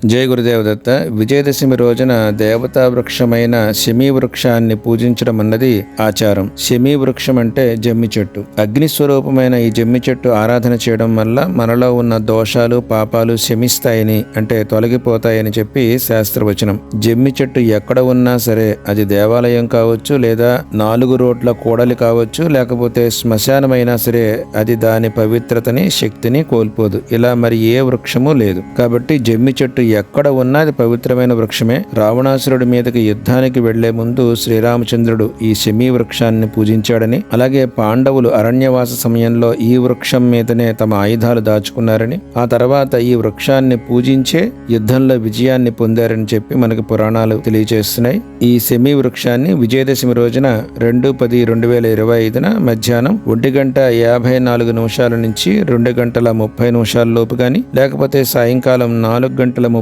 జయ గురుదేవదత్త. విజయదశమి రోజున దేవతా వృక్షమైన శమీ వృక్షాన్ని పూజించడం అన్నది ఆచారం. శమీ వృక్షం అంటే జమ్మి చెట్టు. అగ్ని స్వరూపమైన ఈ జమ్మి చెట్టు ఆరాధన చేయడం వల్ల మనలో ఉన్న దోషాలు పాపాలు శమిస్తాయని, అంటే తొలగిపోతాయని చెప్పి శాస్త్రవచనం. జమ్మి చెట్టు ఎక్కడ ఉన్నా సరే, అది దేవాలయం కావచ్చు, లేదా 4 రోడ్ల కూడలి కావచ్చు, లేకపోతే శ్మశానమైనా సరే, అది దాని పవిత్రతని శక్తిని కోల్పోదు. ఇలా మరి ఏ వృక్షము లేదు. కాబట్టి జమ్మి చెట్టు ఎక్కడ ఉన్నా అది పవిత్రమైన వృక్షమే. రావణాసురుడి మీదకి యుద్ధానికి వెళ్లే ముందు శ్రీరామచంద్రుడు ఈ శమీ వృక్షాన్ని పూజించాడని, అలాగే పాండవులు అరణ్యవాస సమయంలో ఈ వృక్షం మీదనే తమ ఆయుధాలు దాచుకున్నారని, ఆ తర్వాత ఈ వృక్షాన్ని పూజించే యుద్ధంలో విజయాన్ని పొందారని చెప్పి మనకు పురాణాలు తెలియజేస్తున్నాయి. ఈ శమీ వృక్షాన్ని విజయదశమి రోజున 2/10/2025 మధ్యాహ్నం 1:54 నుంచి 2:30 లోపు గాని, లేకపోతే సాయంకాలం 4:30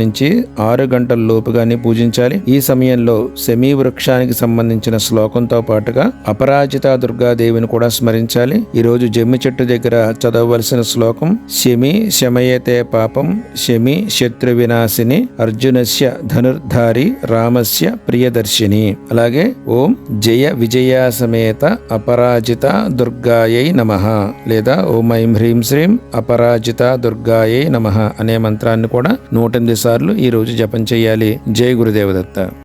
నుంచి 6 గాని పూజించాలి. ఈ సమయంలో శమీ వృక్షానికి సంబంధించిన శ్లోకంతో పాటుగా అపరాజిత దుర్గాదేవిని కూడా స్మరించాలి. ఈ రోజు జమ్మి చెట్టు దగ్గర చదవవలసిన శ్లోకం: శమీ శమయతే పాపం శమీ శత్రు వినాశిని అర్జునస్య ధనుర్ధారి రామస్య ప్రియదర్శిని. అలాగే ఓం జయ విజయ సమేత అపరాజిత దుర్గాయై నమః, లేదా ఓం ఐం హ్రీం శ్రీం అపరాజిత దుర్గాయై నమః అనే మంత్రాన్ని కూడా 108 సార్లు ఈ రోజు జపం చేయాలి. జై గురుదేవదత్త.